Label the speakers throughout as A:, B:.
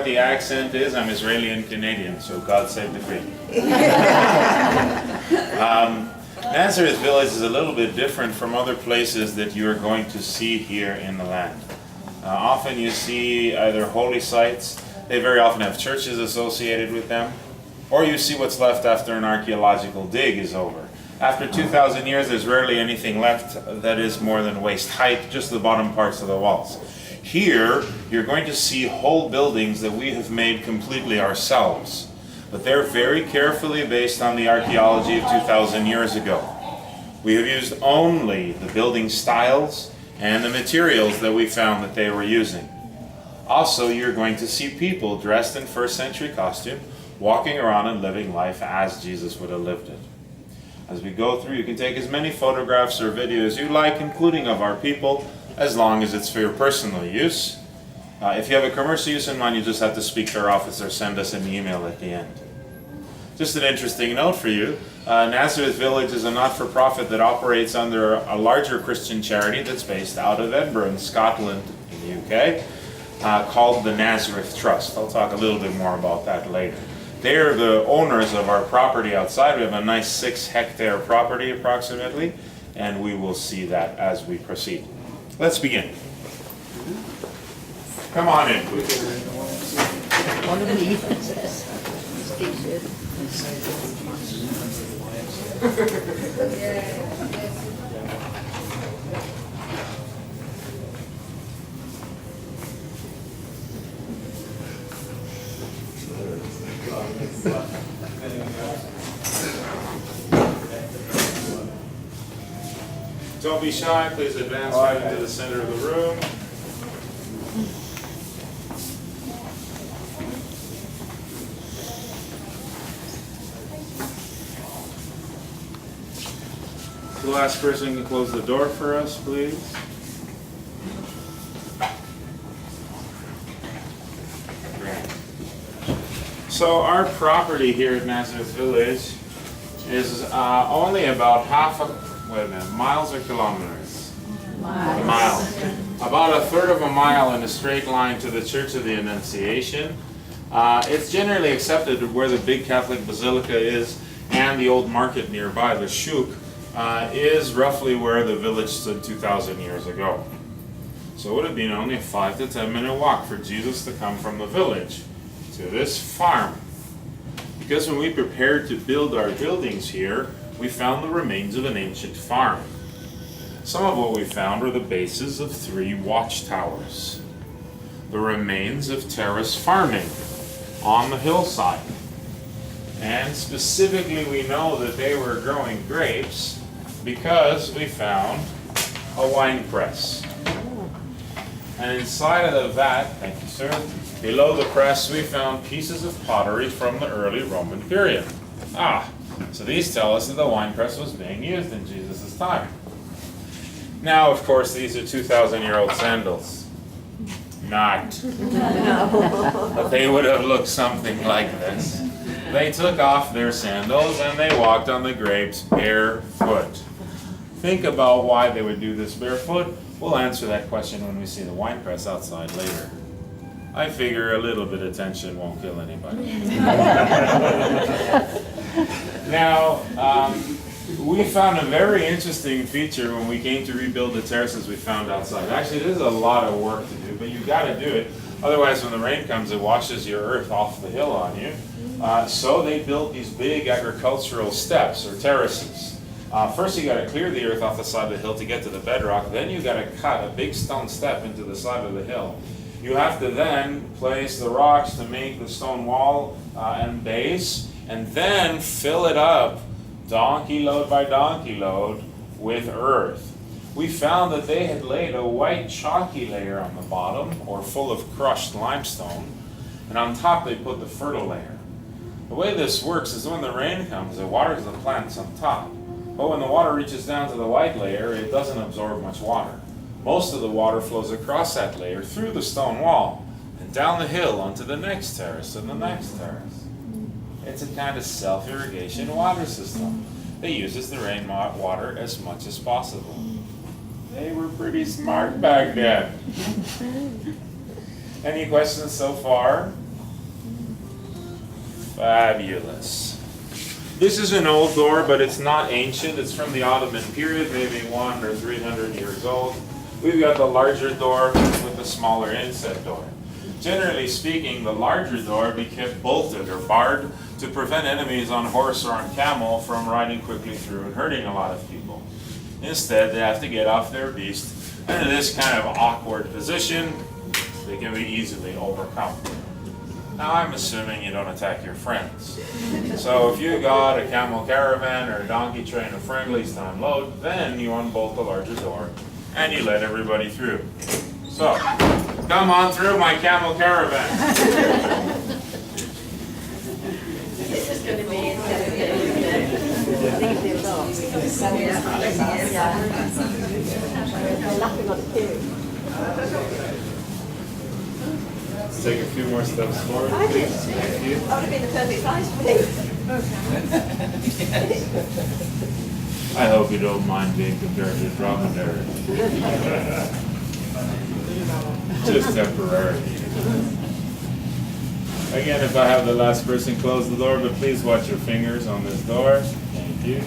A: what the accent is, I'm Israeli and Canadian, so God save the Queen. Nazareth village is a little bit different from other places that you are going to see here in the land. Often you see either holy sites, they very often have churches associated with them, or you see what's left after an archaeological dig is over. After 2,000 years, there's rarely anything left that is more than waist height, just the bottom parts of the walls. Here, you're going to see whole buildings that we have made completely ourselves, but they're very carefully based on the archaeology of 2,000 years ago. We have used only the building styles and the materials that we found that they were using. Also, you're going to see people dressed in first century costume, walking around and living life as Jesus would have lived it. As we go through, you can take as many photographs or videos as you like, including of our people, as long as it's for your personal use. If you have a commercial use in mind, you just have to speak to our office or send us an email at the end. Just an interesting note for you, Nazareth Village is a not-for-profit that operates under a larger Christian charity that's based out of Edinburgh in Scotland in the UK, called the Nazareth Trust. I'll talk a little bit more about that later. They're the owners of our property outside. We have a nice 6-hectare property approximately, and we will see that as we proceed. Let's begin. Come on in, please. Don't be shy, please advance right into the center of the room. The last person can close the door for us, please. So our property here at Nazareth Village is only about miles or kilometers? Miles. About a third of a mile in a straight line to the Church of the Annunciation. It's generally accepted where the big Catholic Basilica is and the old market nearby, the Shuk, is roughly where the village stood 2,000 years ago. So it would have been only a 5 to 10 minute walk for Jesus to come from the village to this farm. Because when we prepared to build our buildings here, we found the remains of an ancient farm. Some of what we found were the bases of 3 watchtowers. The remains of terrace farming on the hillside. And specifically we know that they were growing grapes because we found a wine press. And inside of the vat, thank you sir, below the press we found pieces of pottery from the early Roman period. So these tell us that the wine press was being used in Jesus' time. Now, of course, these are 2,000-year-old sandals. Not. But they would have looked something like this. They took off their sandals and they walked on the grapes barefoot. Think about why they would do this barefoot. We'll answer that question when we see the wine press outside later. I figure a little bit of tension won't kill anybody. Now, we found a very interesting feature when we came to rebuild the terraces we found outside. Actually, this is a lot of work to do, but you've got to do it. Otherwise, when the rain comes, it washes your earth off the hill on you. So they built these big agricultural steps or terraces. First, you got to clear the earth off the side of the hill to get to the bedrock. Then you got to cut a big stone step into the side of the hill. You have to then place the rocks to make the stone wall and base, and then fill it up donkey load by donkey load with earth. We found that they had laid a white chalky layer on the bottom, or full of crushed limestone, and on top they put the fertile layer. The way this works is when the rain comes, it waters the plants on top. But when the water reaches down to the white layer, it doesn't absorb much water. Most of the water flows across that layer through the stone wall and down the hill onto the next terrace and the next terrace. It's a kind of self-irrigation water system that uses the rainwater as much as possible. They were pretty smart back then. Any questions so far? Fabulous. This is an old door, but it's not ancient. It's from the Ottoman period, maybe 100 or 300 years old. We've got the larger door with the smaller inset door. Generally speaking, the larger door be kept bolted or barred to prevent enemies on horse or on camel from riding quickly through and hurting a lot of people. Instead, they have to get off their beast, and in this kind of awkward position, they can be easily overcome. Now, I'm assuming you don't attack your friends. So if you got a camel caravan or a donkey train of friendlies to unload, then you unbolt the larger door and you let everybody through. So, come on through my camel caravan.
B: This is going to be
A: Let's take a few more steps forward.
B: I did.
A: Thank you.
B: That would have been the perfect size for me.
A: I hope you don't mind being compared to dromedary. Just temporarily. Again, if I have the last person close the door, but please watch your fingers on this door. Thank you.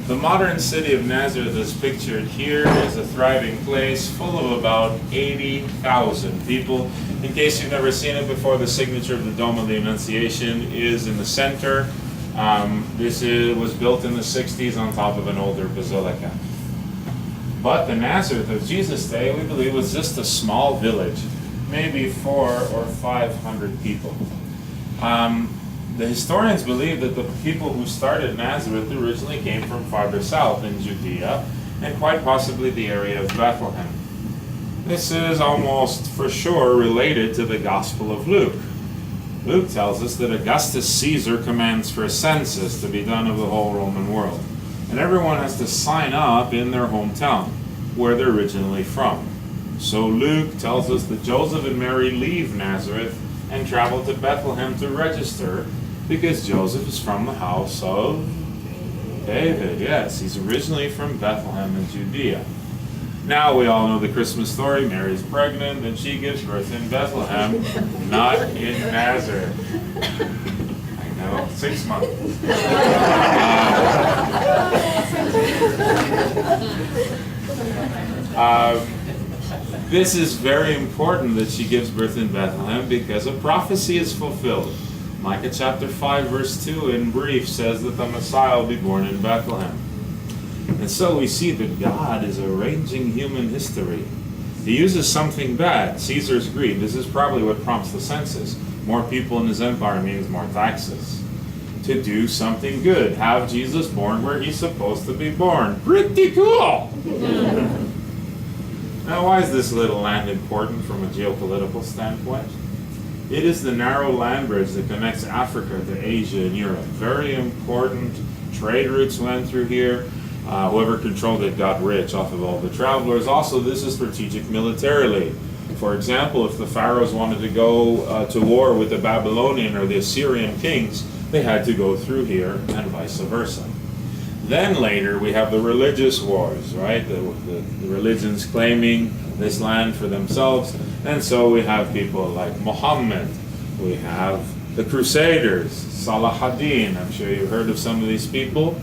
A: The modern city of Nazareth is pictured here as a thriving place full of about 80,000 people. In case you've never seen it before, the signature of the Dome of the Annunciation is in the center. This was built in the 60s on top of an older basilica. But the Nazareth of Jesus' day, we believe, was just a small village, maybe 400 or 500 people. The historians believe that the people who started Nazareth originally came from farther south in Judea, and quite possibly the area of Bethlehem. This is almost for sure related to the Gospel of Luke. Luke tells us that Augustus Caesar commands for a census to be done of the whole Roman world, and everyone has to sign up in their hometown, where they're originally from. So Luke tells us that Joseph and Mary leave Nazareth and travel to Bethlehem to register, because Joseph is from the house of David. Yes, he's originally from Bethlehem in Judea. Now we all know the Christmas story. Mary's pregnant and she gives birth in Bethlehem, not in Nazareth. I know, 6 months. This is very important that she gives birth in Bethlehem because a prophecy is fulfilled. Micah chapter 5 verse 2 in brief says that the Messiah will be born in Bethlehem. And so we see that God is arranging human history. He uses something bad, Caesar's greed. This is probably what prompts the census. More people in his empire means more taxes. To do something good, have Jesus born where he's supposed to be born. Pretty cool! Now, why is this little land important from a geopolitical standpoint? It is the narrow land bridge that connects Africa to Asia and Europe. Very important. Trade routes went through here. Whoever controlled it got rich off of all the travelers. Also, this is strategic militarily. For example, if the pharaohs wanted to go to war with the Babylonian or the Assyrian kings, they had to go through here and vice versa. Then later we have the religious wars, right? The religions claiming this land for themselves. And so we have people like Muhammad. We have the Crusaders, Salah ad-Din. I'm sure you've heard of some of these people.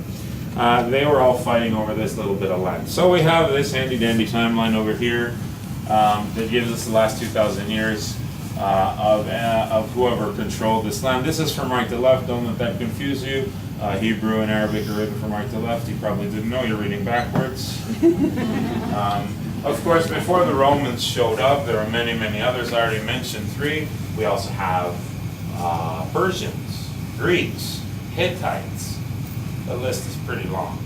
A: They were all fighting over this little bit of land. So we have this handy-dandy timeline over here that gives us the last 2,000 years of whoever controlled this land. This is from right to left. Don't let that confuse you. Hebrew and Arabic are written from right to left. You probably didn't know, you're reading backwards. Of course, before the Romans showed up, there are many, many others. I already mentioned 3. We also have Persians, Greeks, Hittites. The list is pretty long.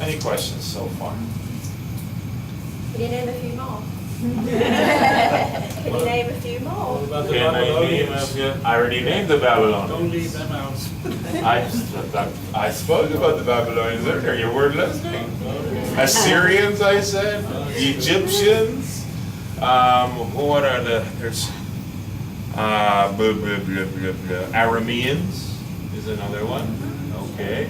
A: Any questions so far?
B: Can you name a few more? Can you name a few more?
C: What about the
A: Can I name a
C: Babylonians?
A: few? I already named the Babylonians.
C: Don't leave them out.
A: I spoke about the Babylonians earlier. You weren't listening. Assyrians, I said. Egyptians. What are the? There's Arameans is another one. Okay.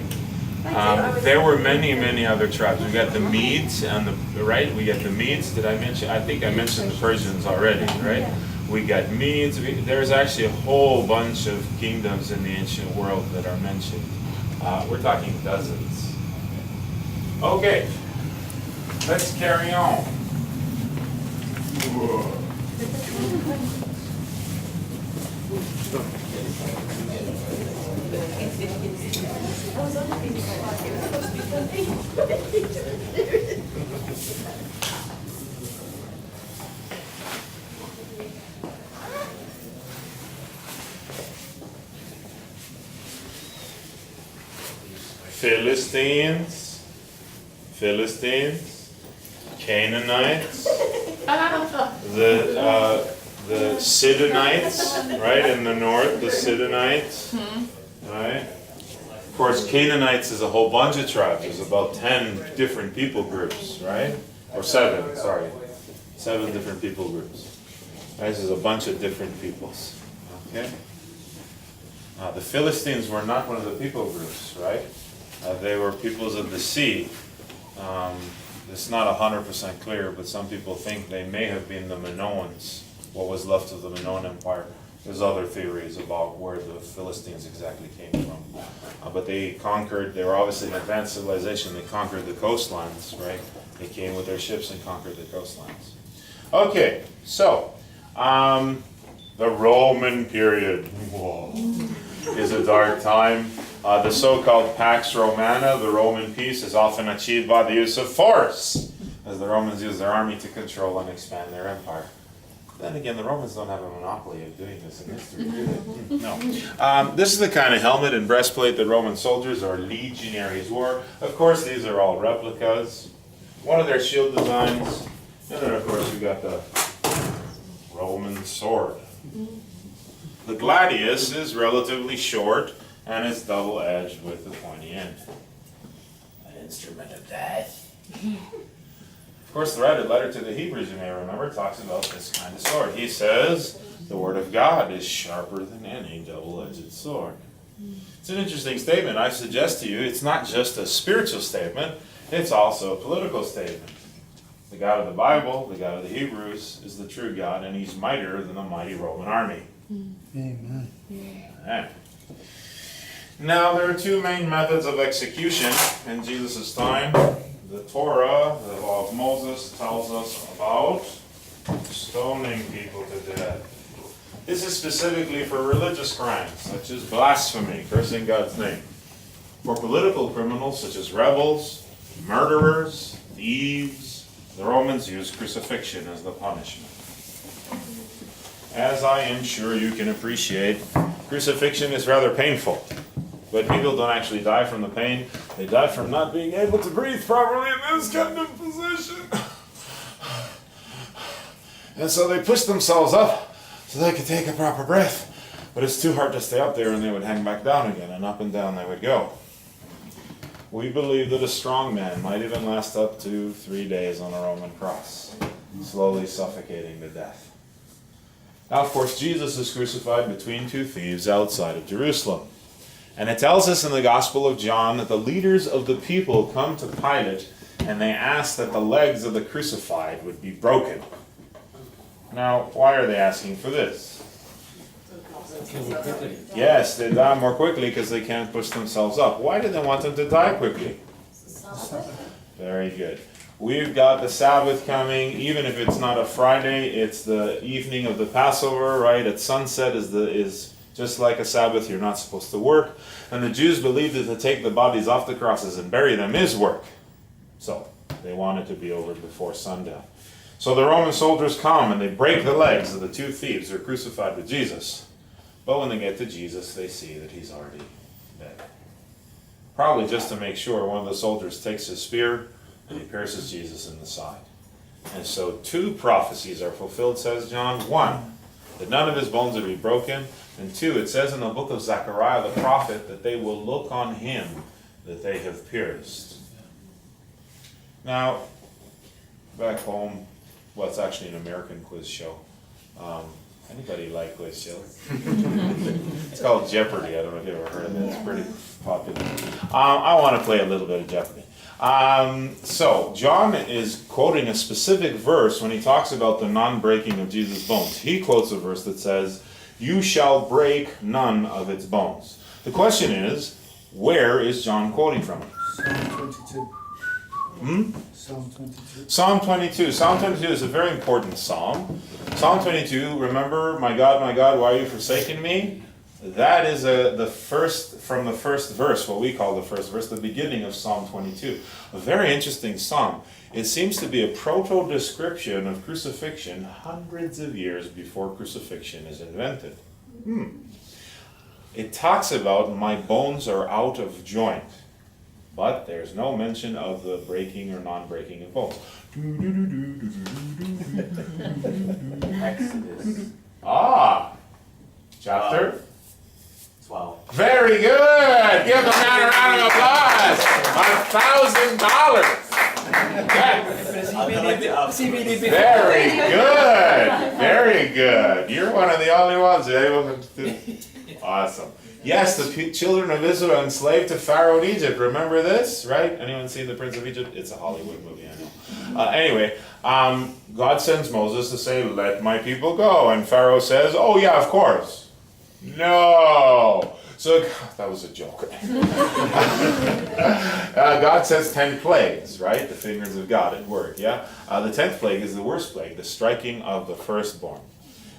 A: There were many, many other tribes. We got the Medes on the right. We got the Medes. Did I mention? I think I mentioned the Persians already, right? We got Medes. There's actually a whole bunch of kingdoms in the ancient world that are mentioned. We're talking dozens. Okay, let's carry on. Whoa. Philistines, Canaanites, the Sidonites, right, in the north, the Sidonites, right? Of course, Canaanites is a whole bunch of tribes. There's about 10 different people groups, right? Or 7, sorry. 7 different people groups. Right? This is a bunch of different peoples, okay? The Philistines were not one of the people groups, right? They were peoples of the sea. It's not 100% clear, but some people think they may have been the Minoans, what was left of the Minoan Empire. There's other theories about where the Philistines exactly came from. But they were obviously an advanced civilization. They conquered the coastlines, right? They came with their ships and conquered the coastlines. Okay, so, the Roman period. Whoa. Is a dark time. The so-called Pax Romana, the Roman peace, is often achieved by the use of force, as the Romans use their army to control and expand their empire. Then again, the Romans don't have a monopoly of doing this in history, do they? No. This is the kind of helmet and breastplate that Roman soldiers or legionaries wore. Of course, these are all replicas. One of their shield designs. And then, of course, we got the Roman sword. The gladius is relatively short and is double-edged with the pointy end. An instrument of death. Of course, the letter to the Hebrews, you may remember, talks about this kind of sword. He says, the word of God is sharper than any double-edged sword. It's an interesting statement. I suggest to you, it's not just a spiritual statement, it's also a political statement. The God of the Bible, the God of the Hebrews, is the true God, and he's mightier than the mighty Roman army.
C: Amen.
A: Amen. Now, there are 2 main methods of execution in Jesus' time. The Torah, the law of Moses, tells us about stoning people to death. This is specifically for religious crimes, such as blasphemy, cursing God's name. For political criminals, such as rebels, murderers, thieves, the Romans used crucifixion as the punishment. As I am sure you can appreciate, crucifixion is rather painful. But people don't actually die from the pain. They die from not being able to breathe properly in this kind of position. And so they push themselves up so they could take a proper breath. But it's too hard to stay up there, and they would hang back down again, and up and down they would go. We believe that a strong man might even last up to 3 days on a Roman cross, slowly suffocating to death. Now, of course, Jesus is crucified between 2 thieves outside of Jerusalem. And it tells us in the Gospel of John that the leaders of the people come to Pilate and they ask that the legs of the crucified would be broken. Now, why are they asking for this? Yes, they die more quickly because they can't push themselves up. Why do they want them to die quickly? Very good. We've got the Sabbath coming. Even if it's not a Friday, it's the evening of the Passover, right? At sunset is just like a Sabbath. You're not supposed to work. And the Jews believed that to take the bodies off the crosses and bury them is work. So they want it to be over before sundown. So the Roman soldiers come and they break the legs of the 2 thieves who are crucified with Jesus. But when they get to Jesus, they see that he's already dead. Probably just to make sure, one of the soldiers takes his spear and he pierces Jesus in the side. And so 2 prophecies are fulfilled, says John. 1, that none of his bones would be broken. And 2, it says in the book of Zechariah the prophet that they will look on him that they have pierced. Now, back home, well, it's actually an American quiz show. Anybody like quiz shows? It's called Jeopardy. I don't know if you've ever heard of it. It's pretty popular. I want to play a little bit of Jeopardy. So John is quoting a specific verse when he talks about the non-breaking of Jesus' bones. He quotes a verse that says, "You shall break none of its bones." The question is, where is John quoting from?
C: Psalm 22. Psalm 22.
A: Psalm 22. Psalm 22 is a very important psalm. Psalm 22, remember, my God, why are you forsaking me? That is from the first verse, what we call the first verse, the beginning of Psalm 22. A very interesting psalm. It seems to be a proto-description of crucifixion hundreds of years before crucifixion is invented. It talks about my bones are out of joint, but there's no mention of the breaking or non-breaking of bones.
D: Exodus
A: Chapter
D: 12.
A: Very good! Give the man a round of applause! $1,000! Very good! Very good! You're one of the only ones who are able to. Awesome. Yes, the children of Israel were enslaved to Pharaoh in Egypt. Remember this, right? Anyone seen The Prince of Egypt? It's a Hollywood movie, I know. Anyway, God sends Moses to say, "Let my people go." And Pharaoh says, "Oh yeah, of course." No. So that was a joke. God says 10 plagues, right? The fingers of God at work, yeah? The 10th plague is the worst plague, the striking of the firstborn.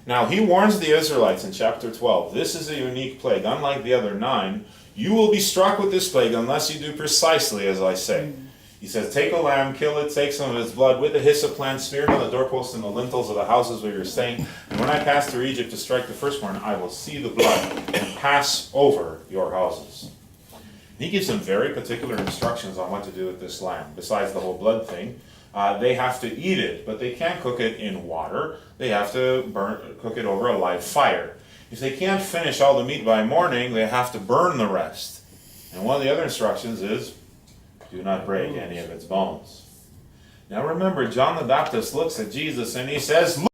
A: Now, he warns the Israelites in chapter 12, this is a unique plague. Unlike the other 9, you will be struck with this plague unless you do precisely as I say. He says, take a lamb, kill it, take some of its blood with a hyssop plant, smear it on the doorposts and the lintels of the houses where you're staying. And when I pass through Egypt to strike the firstborn, I will see the blood and pass over your houses. And he gives them very particular instructions on what to do with this lamb. Besides the whole blood thing, they have to eat it, but they can't cook it in water. They have to cook it over a live fire. If they can't finish all the meat by morning, they have to burn the rest. And one of the other instructions is, do not break any of its bones. Now remember, John the Baptist looks at Jesus and he says,